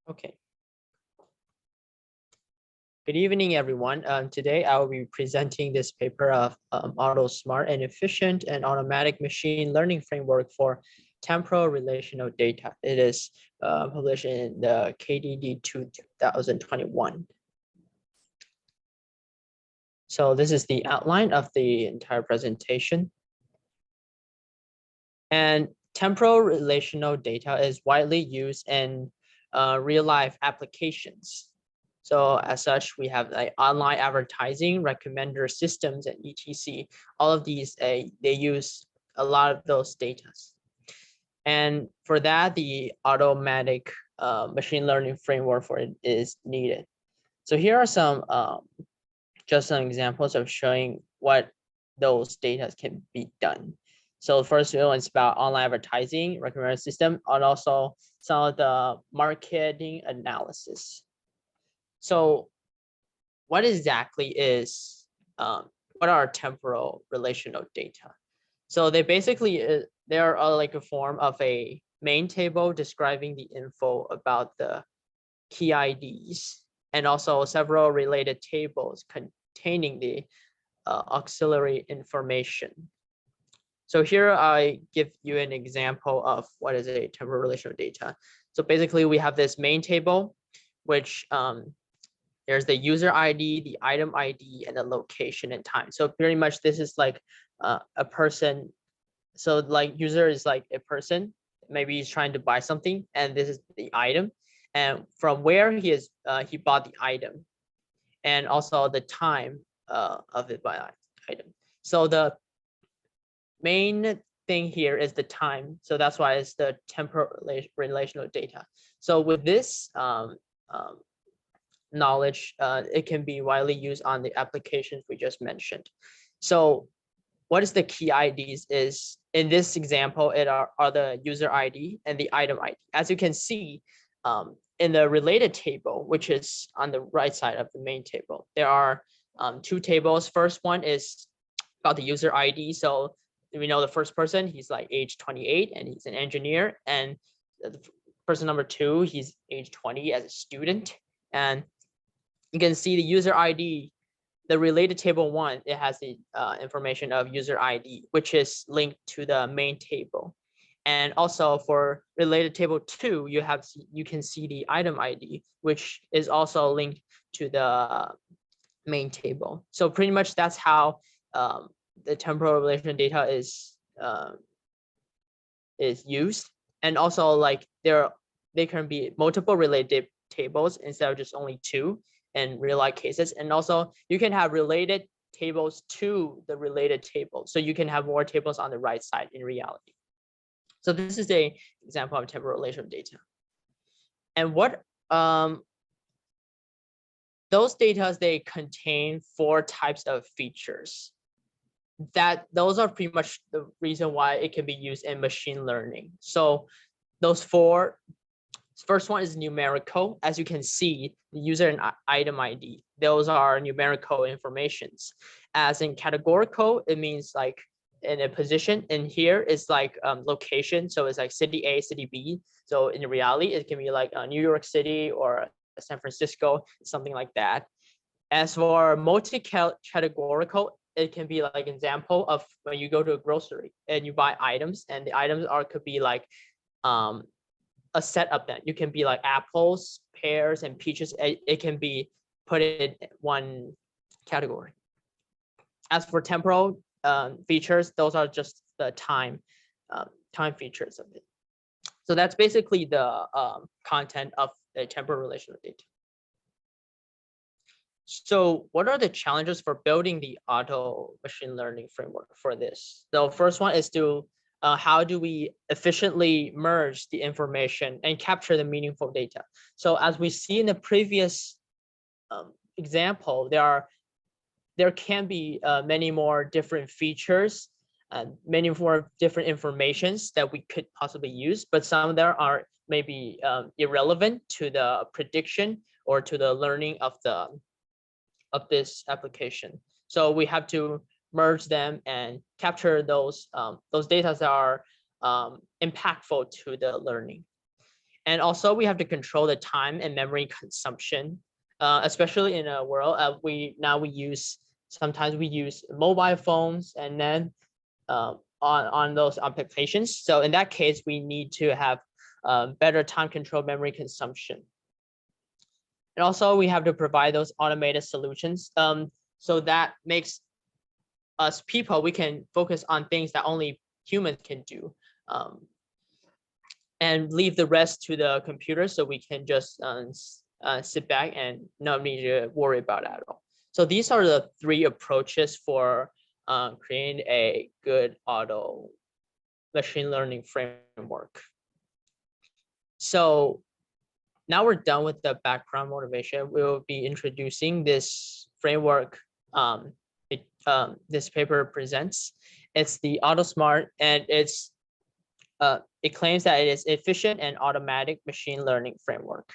Okay. Good evening, everyone. Today I will be presenting this paper of AutoSmart, an efficient and automatic machine learning framework for temporal relational data. It is published in the KDD 2021. So this is the outline of the entire presentation. And temporal relational data is widely used in real-life applications. So as such, we have like online advertising, recommender systems, and etc. All of these, they use a lot of those data. And for that, the automatic machine learning framework for it is needed. So here are some just some examples of showing what those data can be done. So first one is about online advertising, recommender system, and also some of the marketing analysis. So what exactly is, what are temporal relational data? So they basically, they are like a form of a main table describing the info about the key IDs and also several related tables containing the auxiliary information. So here I give you an example of what is a temporal relational data. So basically we have this main table, which there's the user ID, the item ID, and the location and time. So pretty much this is like a person. So like user is like a person, maybe he's trying to buy something, and this is the item, and from where he bought the item, and also the time of it by item. So the main thing here is the time. So that's why it's the temporal relational data. So with this knowledge, it can be widely used on the applications we just mentioned. So what is the key IDs is, in this example, it are the user ID and the item ID. As you can see, in the related table, which is on the right side of the main table, there are two tables. First one is about the user ID. So we know the first person, he's like age 28 and he's an engineer. And the person number two, he's age 20 as a student. And you can see the user ID, the related table one, it has the information of user ID, which is linked to the main table. And also for related table two, you can see the item ID, which is also linked to the main table. So pretty much that's how the temporal relational data is used. And also like there can be multiple related tables instead of just only two in real life cases. And also you can have related tables to the related table. So you can have more tables on the right side in reality. So this is an example of temporal relational data. And what those data, they contain 4 types of features. Those are pretty much the reason why it can be used in machine learning. So those 4, first one is numerical. As you can see, the user and item ID, those are numerical informations. As in categorical, it means like in a position, and here is like location. So it's like city A, city B. So in reality, it can be like New York City or San Francisco, something like that. As for multi-categorical, it can be like an example of when you go to a grocery and you buy items, and the items could be like a set of them. You can be like apples, pears, and peaches. It can be put in one category. As for temporal features, those are just the time features of it. So that's basically the content of the temporal relational data. So what are the challenges for building the auto machine learning framework for this? The first one is to how do we efficiently merge the information and capture the meaningful data? So as we see in the previous example, there can be many more different features and many more different informations that we could possibly use, but some of them are maybe irrelevant to the prediction or to the learning of this application. So we have to merge them and capture those data that are impactful to the learning. And also we have to control the time and memory consumption, especially in a world we use, sometimes we use mobile phones and then on those applications. So in that case, we need to have better time control memory consumption. And also we have to provide those automated solutions. So that makes us people, we can focus on things that only humans can do. And leave the rest to the computer, so we can just sit back and not need to worry about it at all. So these are the 3 approaches for creating a good auto machine learning framework. So now we're done with the background motivation. We will be introducing this framework this paper presents. It's the AutoSmart, and it claims that it is efficient and automatic machine learning framework.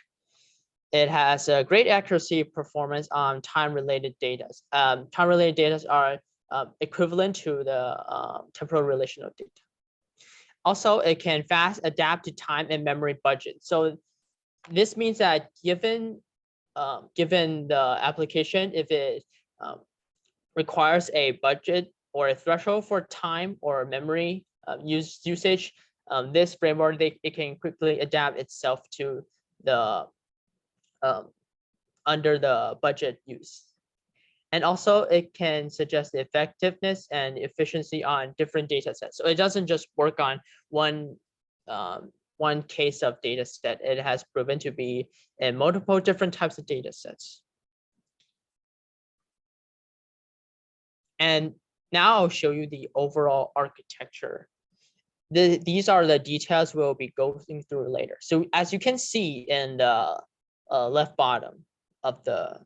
It has a great accuracy performance on time-related data. Time-related data are equivalent to the temporal relational data. Also, it can fast adapt to time and memory budget. So this means that given the application, if it requires a budget or a threshold for time or memory usage, this framework, it can quickly adapt itself to the under the budget use. And also it can suggest the effectiveness and efficiency on different data sets. So it doesn't just work on one case of data set. It has proven to be in multiple different types of data sets. And now I'll show you the overall architecture. These are the details we'll be going through later. So as you can see in the left bottom of the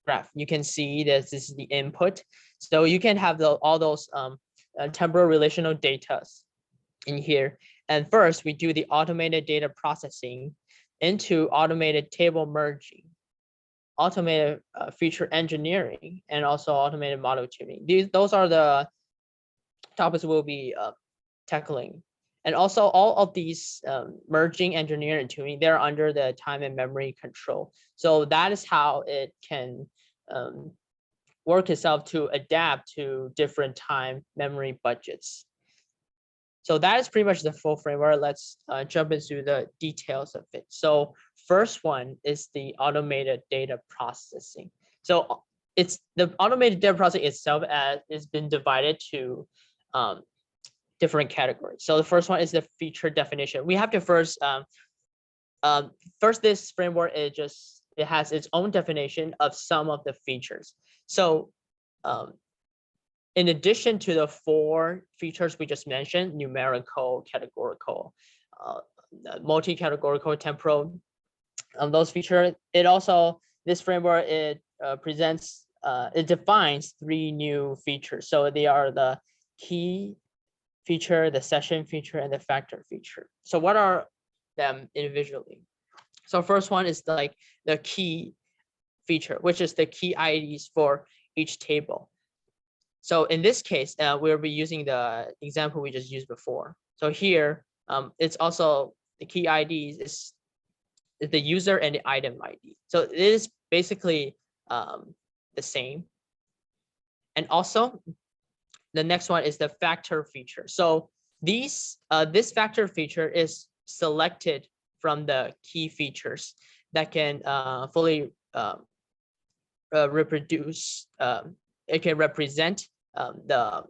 graph, you can see that this is the input. So you can have all those temporal relational data in here. And first, we do the automated data processing into automated table merging, automated feature engineering, and also automated model tuning. Those are the topics we'll be tackling. And also all of these merging, engineering, and tuning, they're under the time and memory control. So that is how it can work itself to adapt to different time memory budgets. So that is pretty much the full framework. Let's jump into the details of it. So first one is the automated data processing. So it's the automated data processing itself has been divided to different categories. So the first one is the feature definition. We have to first this framework, it has its own definition of some of the features. So in addition to the 4 features we just mentioned, numerical, categorical, multi-categorical, temporal, those features, this framework, it defines 3 new features. So they are the key feature, the session feature, and the factor feature. So what are them individually? So first one is like the key feature, which is the key IDs for each table. So in this case, we'll be using the example we just used before. So here, it's also the key IDs is the user and the item ID. So it is basically the same. And also, the next one is the factor feature. So this factor feature is selected from the key features that can fully reproduce. It can represent the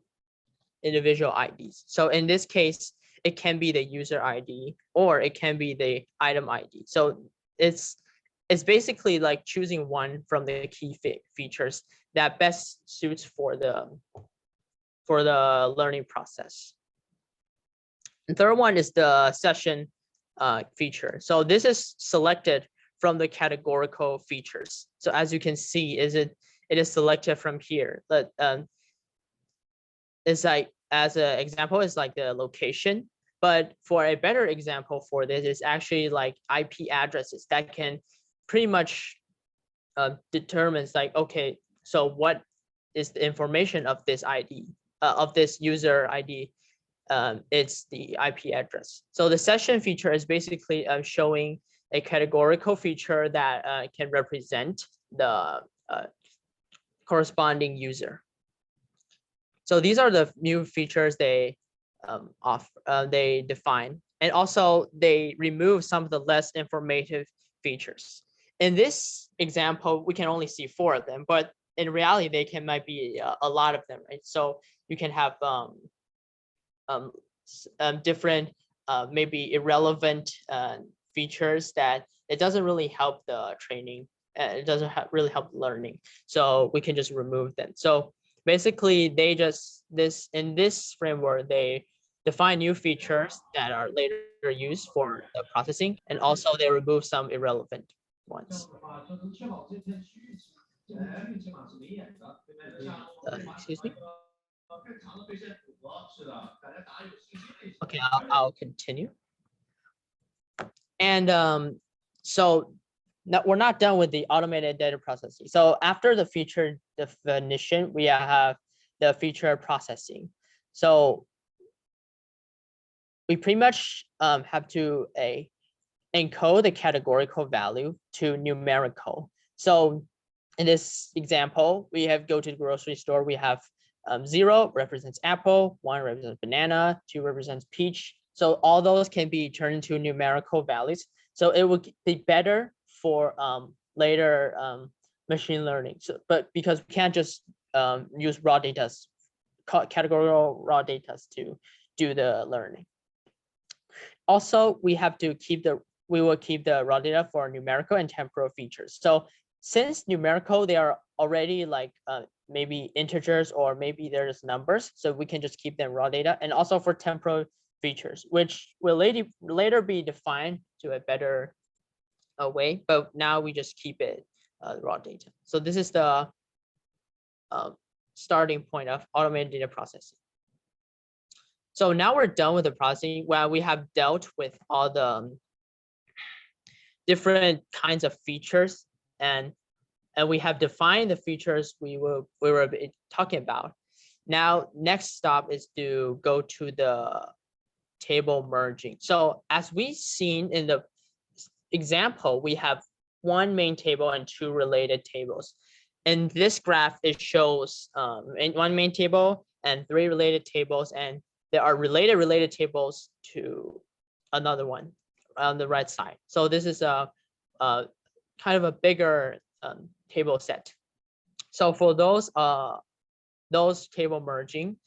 individual IDs. So in this case, it can be the user ID or it can be the item ID. So it's basically like choosing one from the key features that best suits for the learning process. The third one is the session feature. So this is selected from the categorical features. So as you can see, it is selected from here. But it's like, as an example, it's like the location. But for a better example for this, is actually like IP addresses that can pretty much determines like, okay, so what is the information of this ID, of this user ID? it's the IP address. So the session feature is basically showing a categorical feature that can represent the corresponding user. So these are the new features they they define, and also they remove some of the less informative features. In this example, we can only see 4 of them, but in reality, they might be a lot of them, right? So you can have different maybe irrelevant features that it doesn't really help the training. It doesn't really help learning. So we can just remove them. So basically, they just in this framework, they define new features that are later used for the processing, and also they remove some irrelevant ones. Excuse me. Okay, I'll continue. And so now we're not done with the automated data processing. So after the feature definition, we have the feature processing. So we pretty much have to encode the categorical value to numerical. So in this example, we have go to the grocery store. We have 0 represents apple, 1 represents banana, 2 represents peach. So all those can be turned into numerical values. So it would be better for later machine learning. So, but because we can't just use raw data, categorical raw data to do the learning. Also, we will keep the raw data for numerical and temporal features. So since numerical, they are already like maybe integers or maybe there's numbers, so we can just keep them raw data. And also for temporal features, which will later be defined to a better way, but now we just keep it raw data. So this is the starting point of automated data processing. So now we're done with the processing where we have dealt with all the different kinds of features and we have defined the features we were talking about. Now, next stop is to go to the table merging. So as we've seen in the example, we have 1 main table and 2 related tables. In this graph, it shows 1 main table and 3 related tables, and there are related tables to another one on the right side. So this is a kind of a bigger table set. So for those table merging,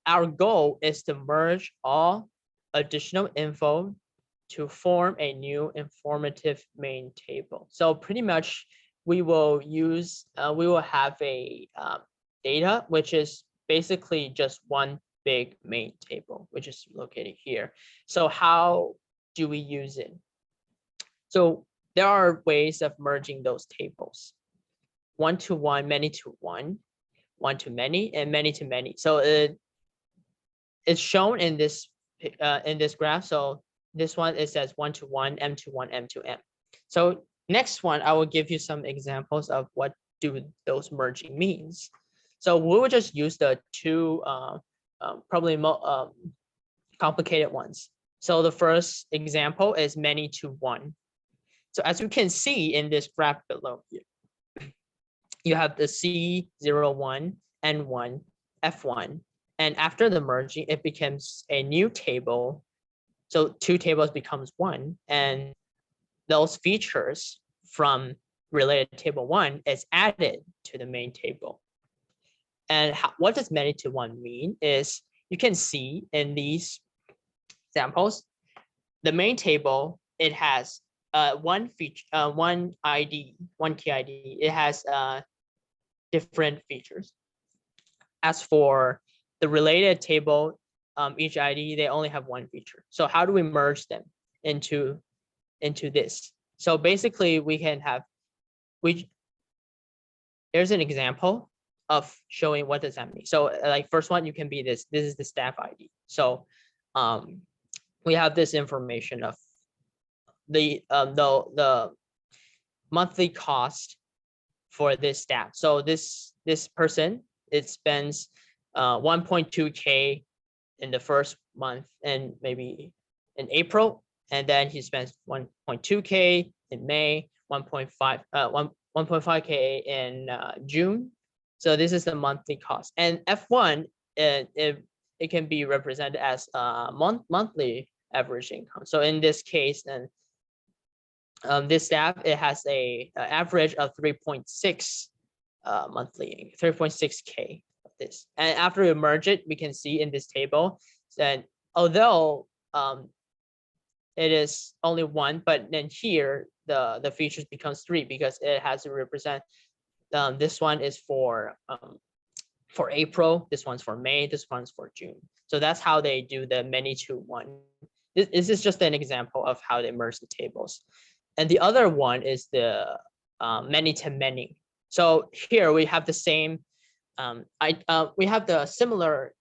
our goal is to merge all additional info to form a new informative main table. So pretty much we will have a data, which is basically just one big main table, which is located here. So how do we use it? So there are ways of merging those tables: 1-to-1, many-to-1, 1-to-many, and many-to-many. So it's shown in this graph. So this one, it says 1-to-1, m-to-1, m-to-m. So next one, I will give you some examples of what do those merging means. So we will just use the 2 probably more complicated ones. So the first example is many-to-1. So as you can see in this graph below here, you have the C01, N1, F1, and after the merging, it becomes a new table. So 2 tables becomes 1, and those features from related table 1 is added to the main table. And what does many-to-1 mean is you can see in these examples, the main table, it has one feature, one ID, one key ID. It has different features. As for the related table, each ID, they only have 1 feature. So how do we merge them into this? So basically, we can have there's an example of showing what does that mean. So like first one, you can be this is the staff ID. So we have this information of the monthly cost for this staff. So this person, it spends 1.2K in the first month and maybe in April, and then he spends 1.2K in May, 1.5K in June. So this is the monthly cost. And F1, it can be represented as monthly average income. So in this case, then this staff, it has a average of 3.6 monthly, 3.6K of this. And after we merge it, we can see in this table that although it is only one, but then here the features becomes three because it has to represent. This one is for April, this one's for May, this one's for June. So that's how they do the many to one. This is just an example of how they merge the tables. And the other one is the many to many. So here we have the same, we have the similar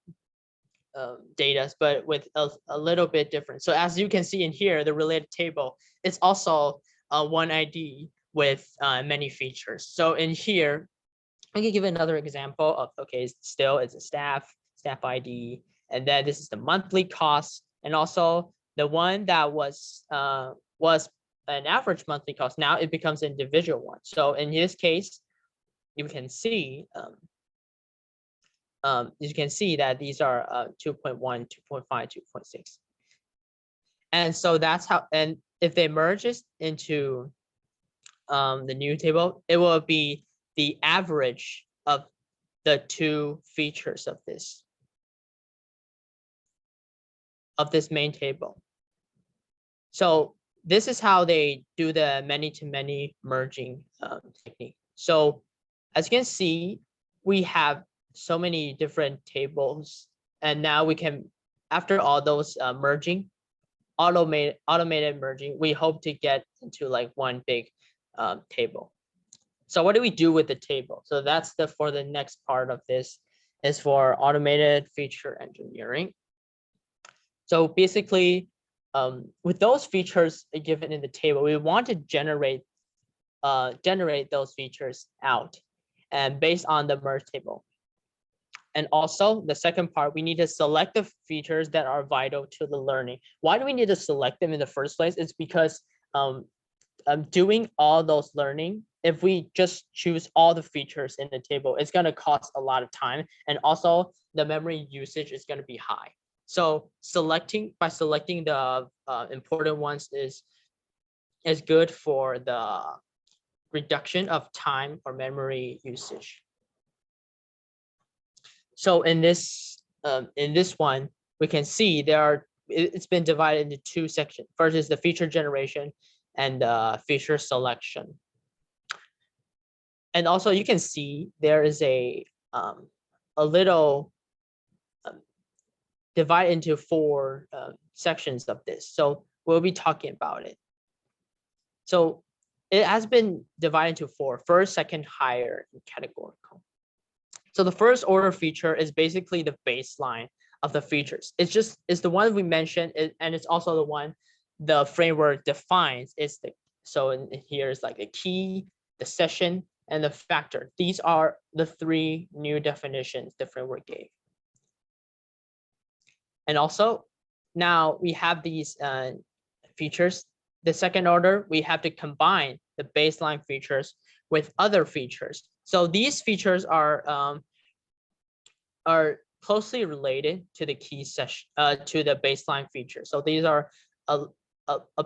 data, but with a little bit different. So as you can see in here, the related table, it's also one ID with many features. So in here, I can give another example of, okay, still it's a staff ID, and then this is the monthly cost, and also the one that was an average monthly cost, now it becomes an individual one. So in this case, you can see that these are 2.1, 2.5, 2.6. And so that's how, and if they merge it into the new table, it will be the average of the two features of this main table. So this is how they do the many to many merging technique. So as you can see, we have so many different tables, and now we can, after all those merging, automated merging, we hope to get into like one big table. So what do we do with the table? So that's for the next part of this is for automated feature engineering. So basically, with those features given in the table, we want to generate those features out, and based on the merge table. And also the second part, we need to select the features that are vital to the learning. Why do we need to select them in the first place? It's because doing all those learning, if we just choose all the features in the table, it's going to cost a lot of time, and also the memory usage is going to be high. So by selecting the important ones is good for the reduction of time or memory usage. So in this one, we can see it's been divided into two sections. First is the feature generation and feature selection. And also you can see there is a little divide into four sections of this. So we'll be talking about it. So it has been divided into four: first, second, higher, and categorical. So the first order feature is basically the baseline of the features. It's the one we mentioned, and it's also the one the framework defines. So in here is like the key, the session, and the factor. These are the three new definitions the framework gave. And also, now we have these features. The second order, we have to combine the baseline features with other features. So these features are closely related to the key session, to the baseline feature. So these are a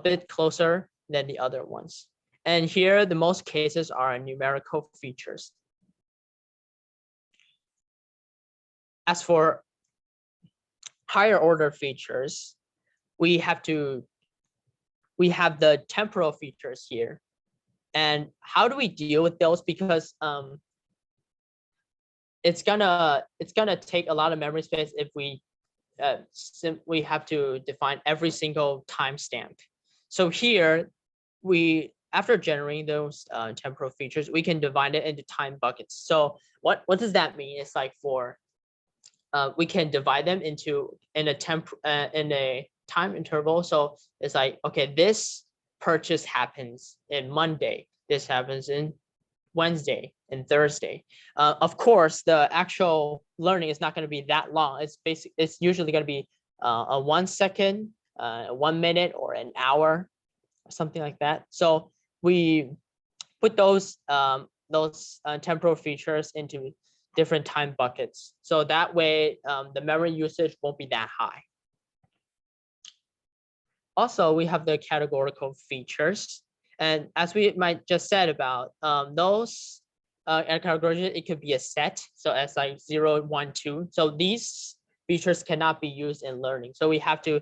bit closer than the other ones. And here, the most cases are numerical features. As for higher order features, we have the temporal features here. And how do we deal with those? Because it's gonna take a lot of memory space if we simply have to define every single timestamp. So here, after generating those temporal features, we can divide it into time buckets. So what does that mean? It's like we can divide them in a time interval. So it's like, okay, this purchase happens in Monday, this happens in Wednesday and Thursday. Of course, the actual learning is not going to be that long. It's usually going to be a 1 second, 1 minute, or an hour, or something like that. So we put those temporal features into different time buckets. So that way the memory usage won't be that high. Also, we have the categorical features. And as we might just said about those categories, it could be a set. So as like 0, 1, 2. So these features cannot be used in learning. So we have to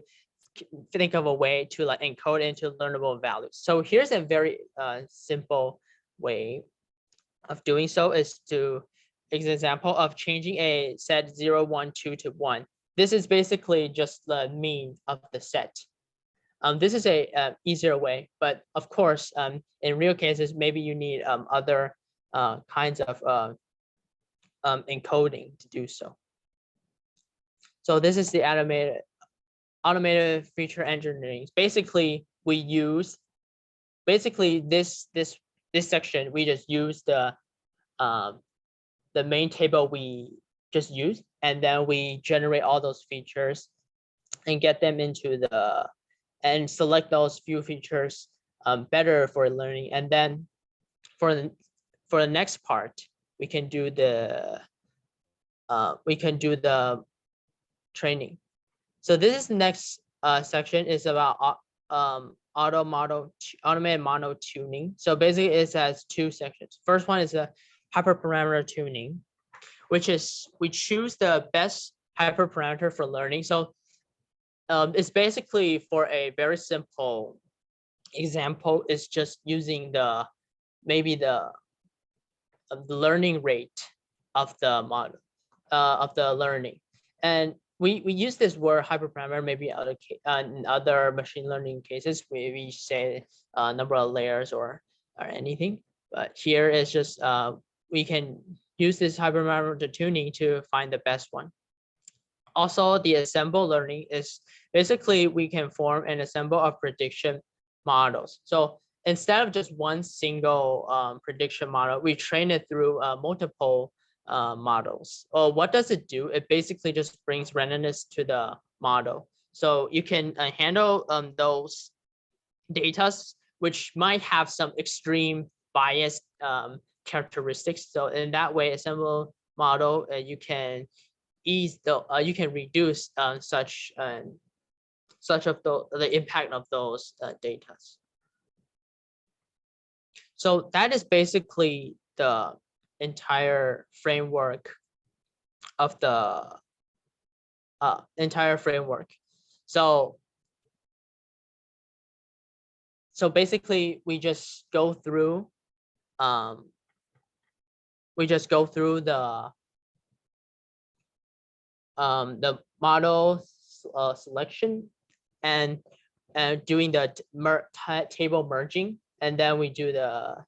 think of a way to like encode into learnable values. So here's a very simple way of doing so is to example of changing a set 0, 1, 2 to 1. This is basically just the mean of the set. This is a easier way, but of course, in real cases, maybe you need other kinds of encoding to do so. So this is the automated feature engineering. Basically, we use this section. We just use the main table we just used, and then we generate all those features and get them into the and select those few features better for learning. And then for the next part, we can do the training. So this is the next section is about automated model tuning. So basically it has two sections. First one is a hyperparameter tuning, which is we choose the best hyperparameter for learning. So it's basically for a very simple example, it's just using the learning rate of the model of the learning. And we use this word hyperparameter maybe in other machine learning cases, we say number of layers or anything. But here is just we can use this hyperparameter tuning to find the best one. Also, the assemble learning is basically we can form an assemble of prediction models. So instead of just one single prediction model, we train it through multiple models. What does it do? It basically just brings randomness to the model. So you can handle those data which might have some extreme bias characteristics. So in that way, assemble model, you can you can reduce such of the impact of those data. So that is basically the entire framework of the entire framework. So basically we just go through the model selection and doing the table merging, and then we do the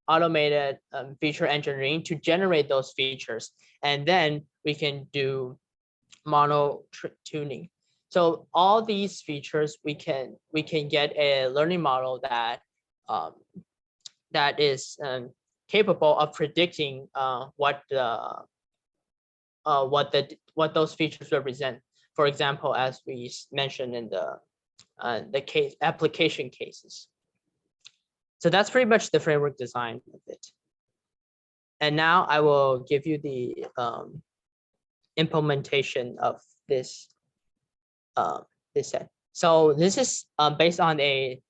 automated feature engineering to generate those features, and then we can do model tuning. So all these features we can get a learning model that that is capable of predicting what those features represent. For example, as we mentioned in the case application cases. So that's pretty much the framework design of it. And now I will give you the implementation of this set. So this is based on a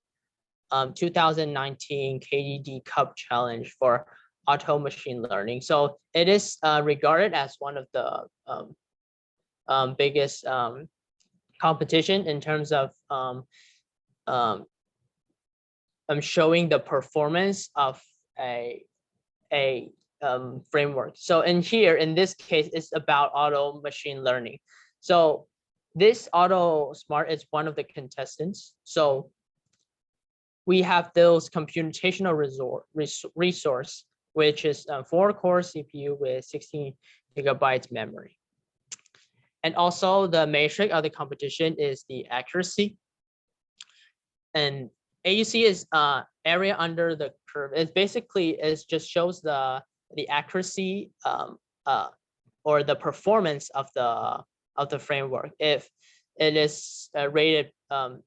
2019 KDD Cup challenge for auto machine learning. So it is regarded as one of the biggest competition in terms of showing the performance of a framework. So in this case, it's about auto machine learning. So this AutoSmart is one of the contestants. So we have those computational resource, which is a 4-core CPU with 16 gigabytes memory. And also the metric of the competition is the accuracy. And AUC is area under the curve. It basically just shows the accuracy or the performance of the framework if it is rated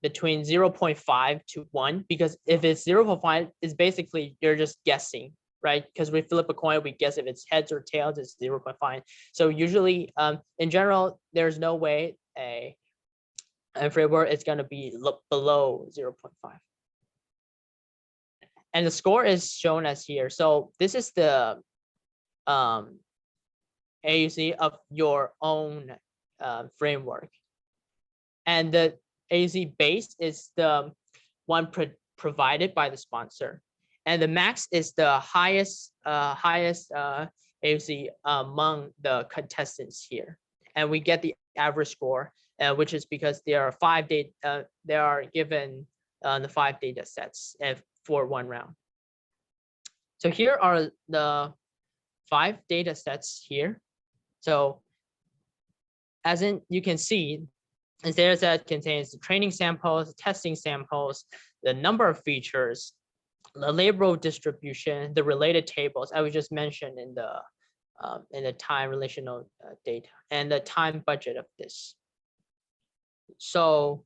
between 0.5 to 1, because if it's 0.5, it's basically you're just guessing, right? Because we flip a coin, we guess if it's heads or tails, it's 0.5. So usually, in general, there's no way a framework is going to be below 0.5. And the score is shown as here. So this is the AUC of your own framework. And the AUC base is the one provided by the sponsor. And the max is the highest AUC among the contestants here. And we get the average score, which is because there are they are given the 5 data sets for one round. So here are the 5 data sets here. So as in you can see, this data set contains the training samples, testing samples, the number of features, the label distribution, the related tables I was just mentioned in the time relational data, and the time budget of this. So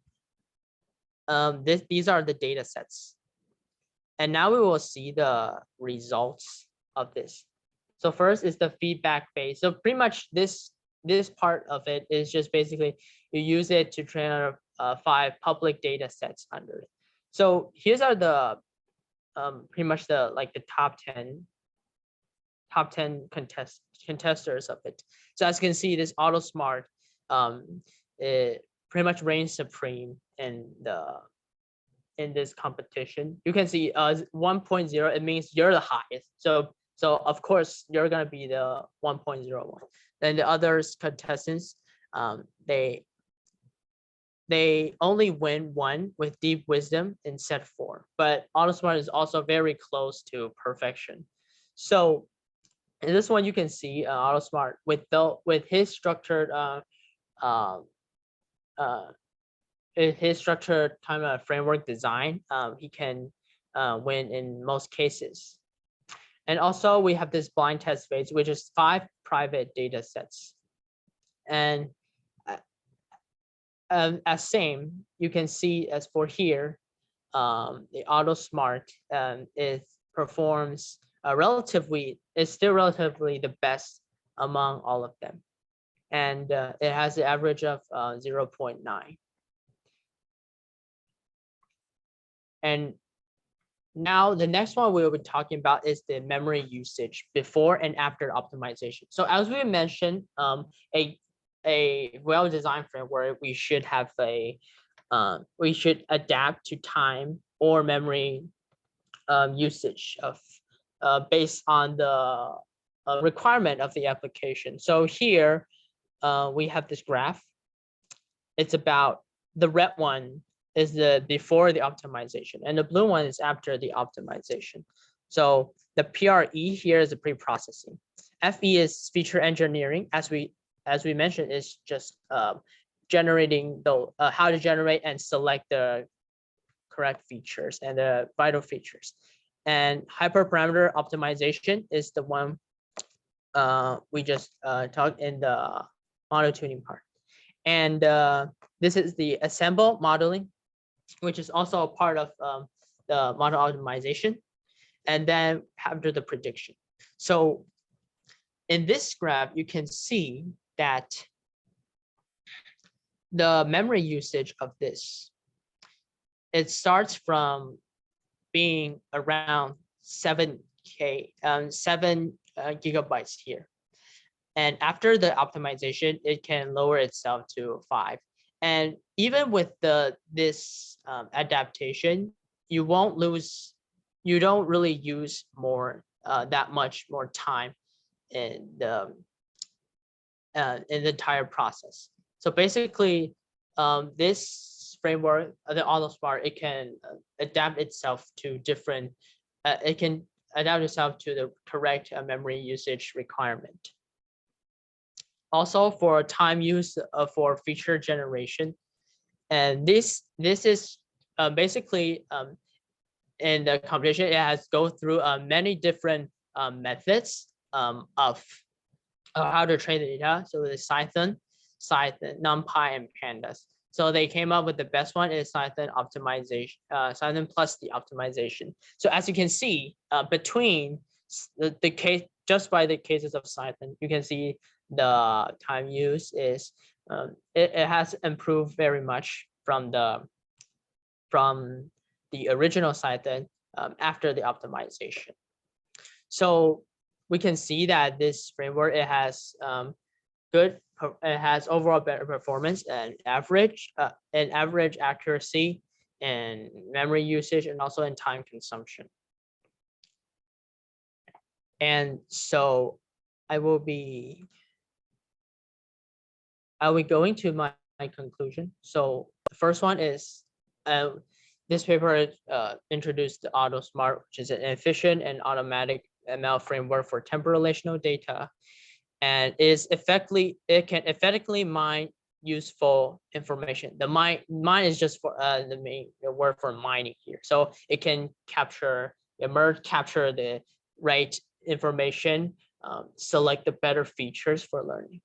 these are the data sets. And now we will see the results of this. So first is the feedback phase. So pretty much this part of it is just basically you use it to train out 5 public data sets under it. So here's are the pretty much the top 10 contesters of it. So as you can see, this AutoSmart it pretty much reigns supreme in this competition. You can see 1.0, it means you're the highest. So of course you're gonna be the 1.01. Then the others contestants, they only win 1 with deep wisdom in set 4, but AutoSmart is also very close to perfection. So in this one, you can see AutoSmart with his structured kind of framework design, he can win in most cases. And also we have this blind test phase, which is 5 private data sets. And as same, you can see as for here, the AutoSmart performs is still relatively the best among all of them. And it has the average of 0.9. And now the next one we'll be talking about is the memory usage before and after optimization. So as we mentioned, a well-designed framework, we should have we should adapt to time or memory usage of based on the requirement of the application. So here we have this graph. It's about the red one is the before the optimization, and the blue one is after the optimization. So the PRE here is the pre-processing. FE is feature engineering, as we mentioned, is just generating the how to generate and select the correct features and the vital features. And hyperparameter optimization is the one we just talked in the auto tuning part. And this is the assemble modeling, which is also a part of the model optimization. And then after the prediction. So in this graph, you can see that the memory usage of this, it starts from being around 7 gigabytes here. And after the optimization, it can lower itself to 5. And even with this adaptation, you don't really use that much more time in the entire process. So basically, this framework, the AutoSmart, it can adapt itself to different. It can adapt itself to the correct memory usage requirement. Also for time use for feature generation, and this is basically in the competition, it has go through many different methods of how to train the data. So it's Python, NumPy, and Pandas. So they came up with the best one is Python optimization, Python plus the optimization. So as you can see, between the case, just by the cases of Python, you can see the time use is it has improved very much from the original Python after the optimization. So we can see that this framework, it has it has overall better performance and average accuracy and memory usage, and also in time consumption. And so I'll be going to my conclusion. So the first one is this paper introduced the AutoSmart, which is an efficient and automatic ML framework for temporal relational data, and it can effectively mine useful information. The mine is just for the word for mining here. So it can capture the right information, select the better features for learning.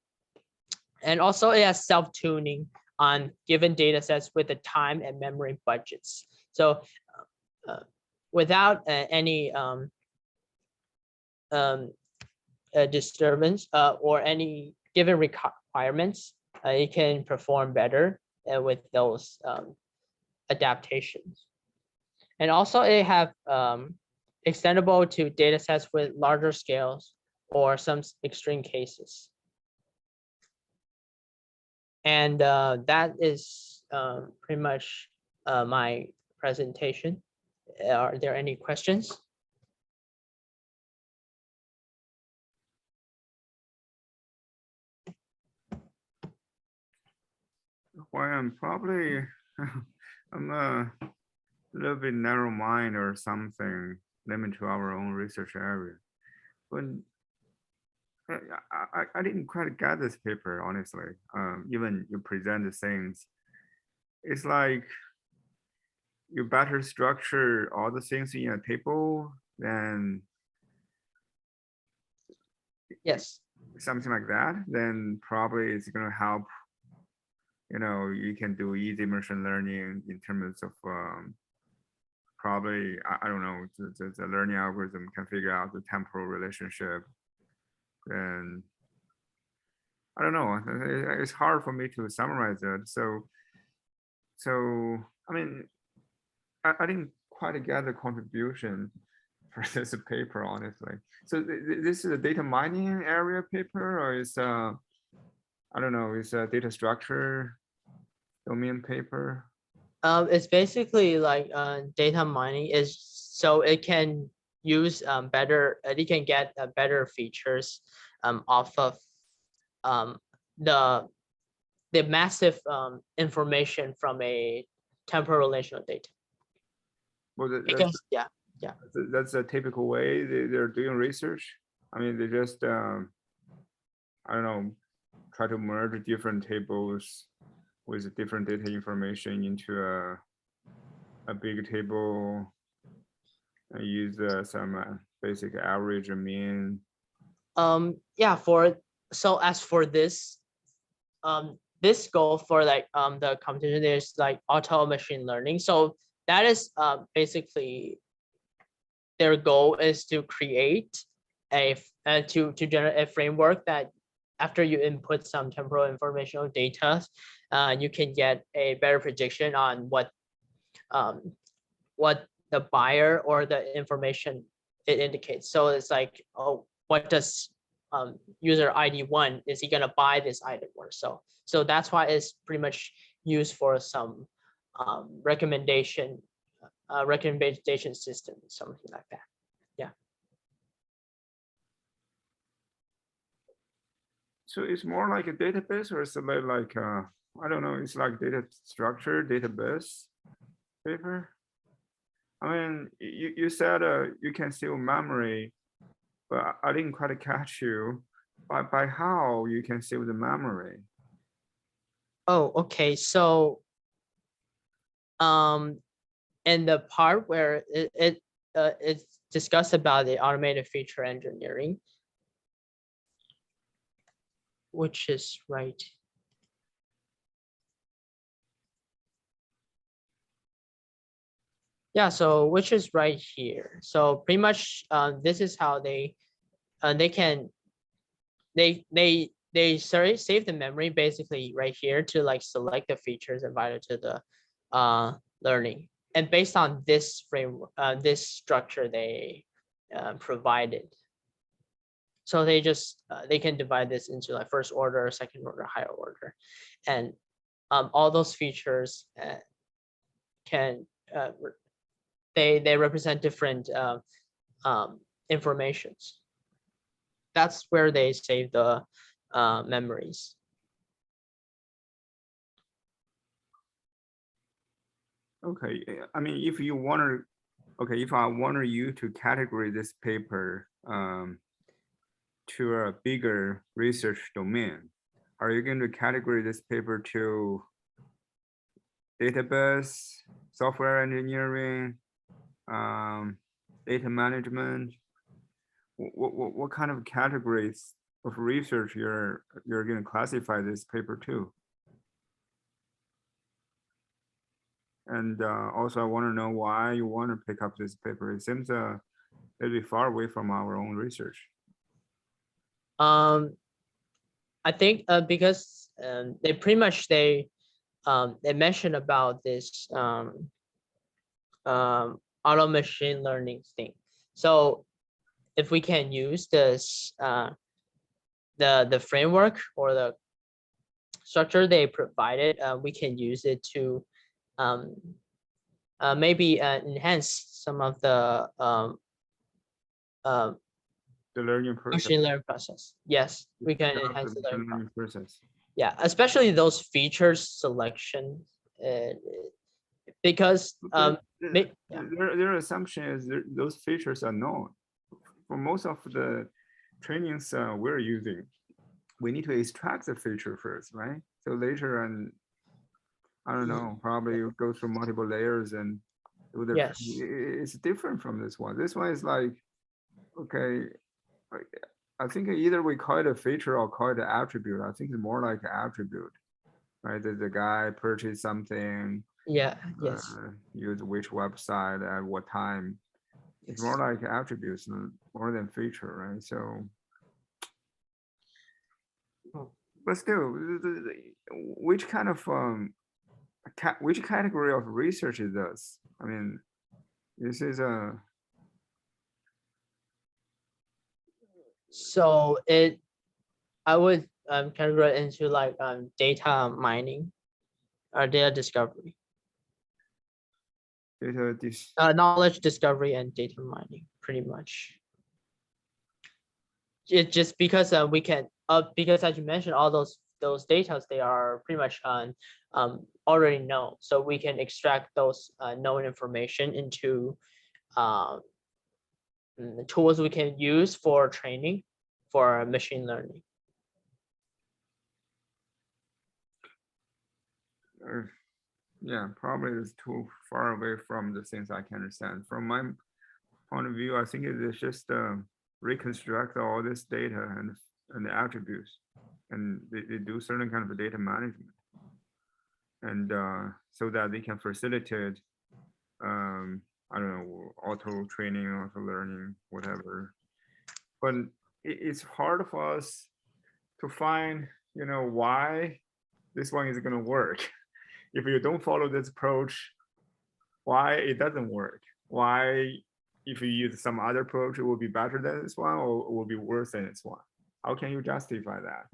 And also it has self-tuning on given data sets with the time and memory budgets. So without any disturbance or any given requirements, it can perform better with those adaptations. And also it have extendable to data sets with larger scales or some extreme cases. And that is pretty much my presentation. Are there any questions? Well, probably I'm a little bit narrow mind or something, limited to our own research area. But I didn't quite get this paper, honestly. Even you present the things, it's like you better structure all the things in a table than Yes. something like that, then probably it's going to help. You know, you can do easy machine learning in terms of probably, I don't know, the learning algorithm can figure out the temporal relationship. And I don't know, it's hard for me to summarize it. So I mean, I didn't quite get the contribution for this paper, honestly. So this is a data mining area paper, or is I don't know, it's a data structure domain paper? It's basically like data mining is so it can use better, it can get better features off of the massive information from a temporal relational data. Well, Because yeah. that's a typical way they're doing research. I mean, they just I don't know, try to merge different tables with different data information into a big table and use some basic average and mean. Yeah, so as for this this goal for like the competition is like auto machine learning. So that is basically their goal is to create to generate a framework that after you input some temporal informational data, you can get a better prediction on what the buyer or the information it indicates. So it's like, oh, what does user ID 1, is he gonna buy this item or so? So that's why it's pretty much used for some recommendation system, something like that. Yeah. So it's more like a database, or it's a bit like I don't know, it's like data structure database paper. I mean, you said you can save memory, but I didn't quite catch you by how you can save the memory. Oh, okay. So in the part where it's discussed about the automated feature engineering, which is right. Yeah, so which is right here. So pretty much this is how they can sorry save the memory basically right here to like select the features invited to the learning, and based on this framework, this structure they provided. So they just they can divide this into like first order, second order, higher order, and all those features can they represent different informations. That's where they save the memories. Okay, I mean, if you want to, okay, if I wanted you to categorize this paper to a bigger research domain, are you going to categorize this paper to database, software engineering, data management? What kind of categories of research you're going to classify this paper to? And also, I want to know why you want to pick up this paper. It seems a little bit far away from our own research. I think because they pretty much they mentioned about this auto machine learning thing. So if we can use this the framework or the structure they provided, we can use it to maybe enhance some of the The learning process. machine learning process. Yes, we can Develop enhance the the learning process. process. Yeah, especially those features selection, because But yeah. their assumption is those features are known. For most of the trainings we're using, we need to extract the feature first, right? So later, and I don't know, probably you go through multiple layers and Yes. it's different from this one. This one is like, okay, I think either we call it a feature or call it an attribute. I think it's more like an attribute, right? That the guy purchased something, Yeah. Yes. use which website at what time. It's more like attributes more than feature, right? So, Oh. but still, which kind of which category of research is this? I mean, this is a So I would categorize into like data mining or data discovery, data this. knowledge discovery and data mining, pretty much. It just because we can because as you mentioned, all those data they are pretty much already known, so we can extract those known information into tools we can use for training for machine learning. Yeah, probably it's too far away from the things I can understand. From my point of view, I think it is just reconstruct all this data and the attributes, and they do certain kind of data management, and so that they can facilitate, I don't know, auto training, auto learning, whatever. But it's hard for us to find, why this one is going to work. If you don't follow this approach, why it doesn't work? Why, if you use some other approach, it will be better than this one or it will be worse than this one? How can you justify that?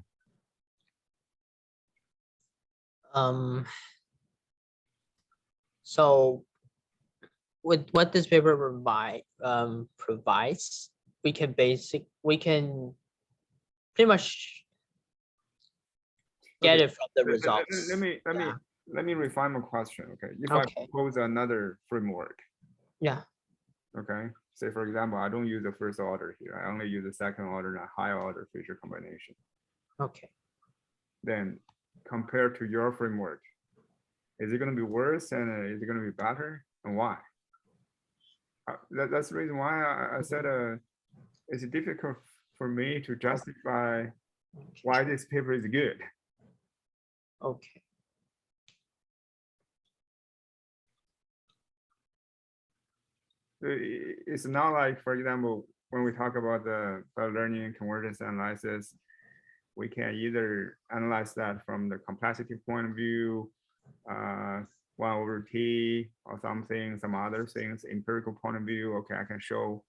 So with what this paper provides, we can pretty much get Okay. it from the results. Let me refine my question. Okay, if I Okay. propose another framework, Yeah. okay, say for example, I don't use the first order here. I only use the second order and a higher order feature combination. Okay. Then compared to your framework, is it going to be worse and is it going to be better, and why? That's the reason why I said it's difficult for me to justify why this paper is good. Okay. It's not like, for example, when we talk about the learning and convergence analysis, we can either analyze that from the complexity point of view, 1/t or something, some other things, empirical point of view. Okay, I can show,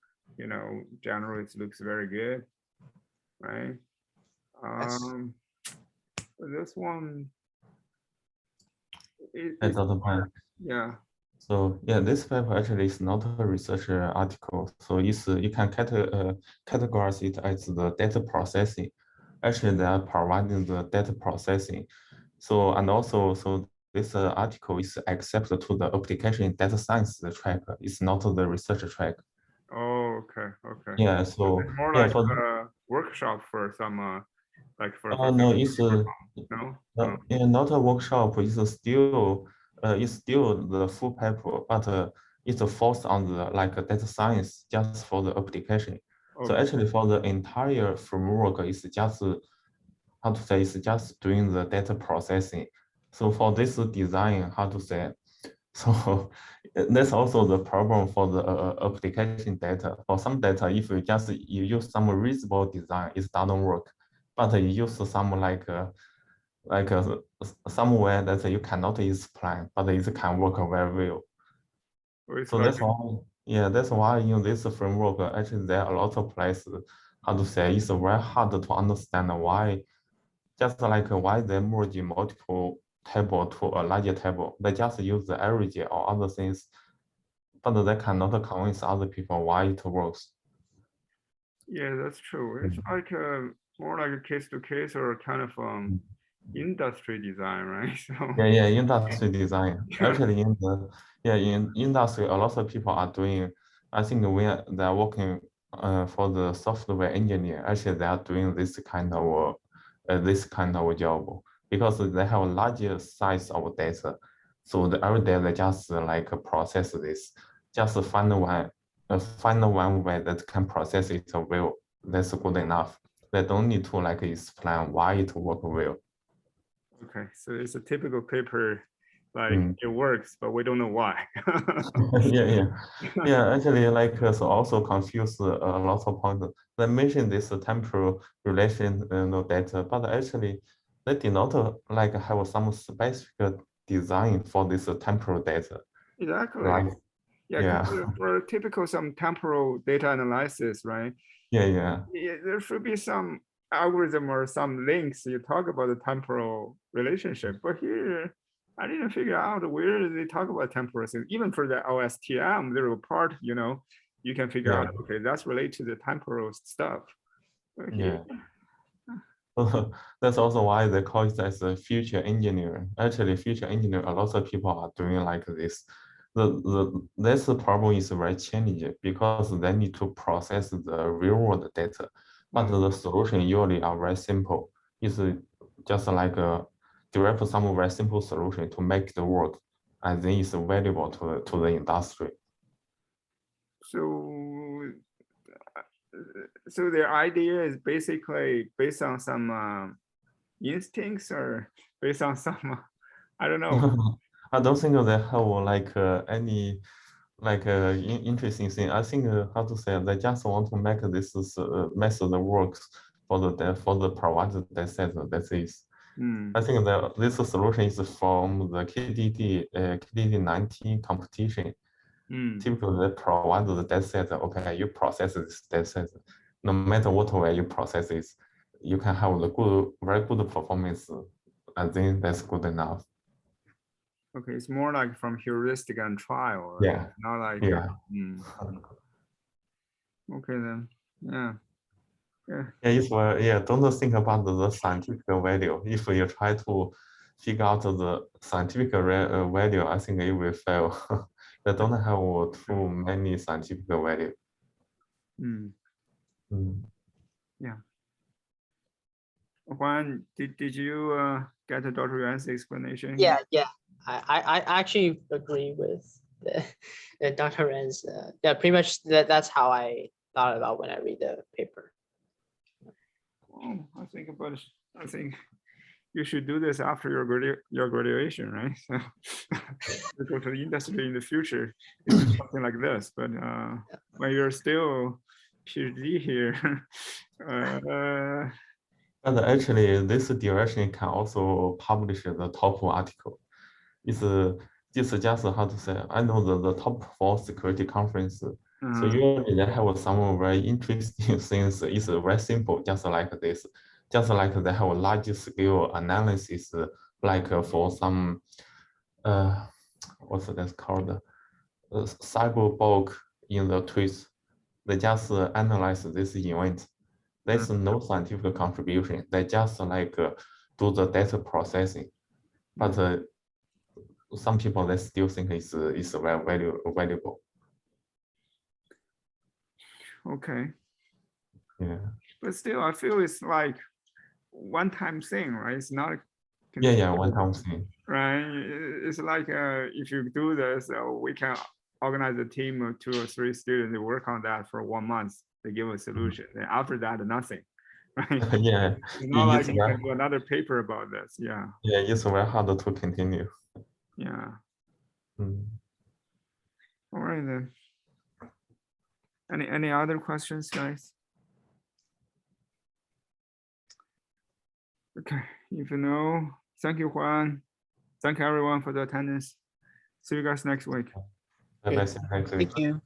generally it looks very good, right? Yes. This one, Hey, Dr. Pan. yeah. So yeah, this paper actually is not a research article. So you can categorize it as the data processing. Actually, they are providing the data processing. So and also, so this article is accepted to the application data science track. It's not the research track. Oh, okay. Yeah. So So it's more yeah, like for a workshop for some, like for no, it's no. yeah, not a workshop. It's still the full paper, but it's focused on the like data science just for the application. So Okay. actually, for the entire framework, it's just how to say, it's just doing the data processing. So for this design, how to say, so that's also the problem for the application data. For some data, if you use some reasonable design, it doesn't work. But you use some somewhere that you cannot explain, but it can work very well. It's So like, that's why, yeah, that's why in this framework, actually there are a lot of places, how to say, it's very hard to understand why, just like why they merge multiple table to a larger table. They just use the average or other things, but they cannot convince other people why it works. yeah, that's true. It's like more like a case to case or kind of industry design, right? So Yeah, industry design. Actually, in industry, a lot of people are doing. I think when they are working for the software engineer, actually they are doing this kind of job because they have a larger size of data. So every day they just like process this, just find one way that can process it well. That's good enough. They don't need to like explain why it work well. okay, so it's a typical paper, like Mm. it works, but we don't know why. Yeah. Actually, like so also confuse a lot of points. They mentioned this temporal relation data, but actually they did not like have some specific design for this temporal data. Exactly. Like Yeah, yeah, for typical some temporal data analysis, right? yeah. Yeah, there should be some algorithm or some links you talk about the temporal relationship, but here I didn't figure out where they talk about temporal things. Even for the OSTM, there a part, you can figure out, Yeah. okay, that's related to the temporal stuff. But here, Yeah. That's also why they call it as a future engineer. Actually, future engineer, a lot of people are doing like this. This problem is very challenging because they need to process the real world data, but the solution usually are very simple. It's just like develop some very simple solution to make it work, and then it's valuable to the industry. so so their idea is basically based on some instincts or based on some I don't know. I don't think they have like any like interesting thing. I think how to say, they just want to make this method works for the provided data set. That is, I think that this solution is from the KDD 19 competition. Typically, they provide the data set. Okay, you process this data set. No matter what way you process it, you can have the very good performance. I think that's good enough. Okay, it's more like from heuristic and trial, right? Yeah. Not like Yeah. Okay then. Yeah. Yeah, if don't think about the scientific value. If you try to figure out the scientific value, I think it will fail. They don't have too many scientific value. Yeah. Juan, did you get Dr. Yuan's explanation? Yeah. I actually agree with the Dr. Ren's. Yeah, pretty much that's how I thought about when I read the paper. Oh, I think you should do this after your graduation, right? So to go to the industry in the future, you do something like this. But when you're still PhD here, But actually, this direction can also publish the top article. It's just how to say. I know the top 4 security conference. So usually they have some very interesting things. It's very simple, just like this. Just like they have a large scale analysis, like for some, what's that called? Cyber bug in the tweets. They just analyze this event. There's no scientific contribution. They just like do the data processing. But some people they still think it's very valuable. Okay. Yeah. But still, I feel it's like one-time thing, right? It's not. Yeah, one-time thing. Right. It's like if you do this, we can organize a team of 2 or 3 students to work on that for 1 month. They give a solution. And after that, nothing. Right. Yeah. It's not like you can do another paper about this. Yeah. Yeah, it's very hard to continue. Yeah. Mm. All right then. Any other questions, guys? Okay. If you know, thank you, Juan. Thank you everyone for the attendance. See you guys next week. Bye-bye. Thank you.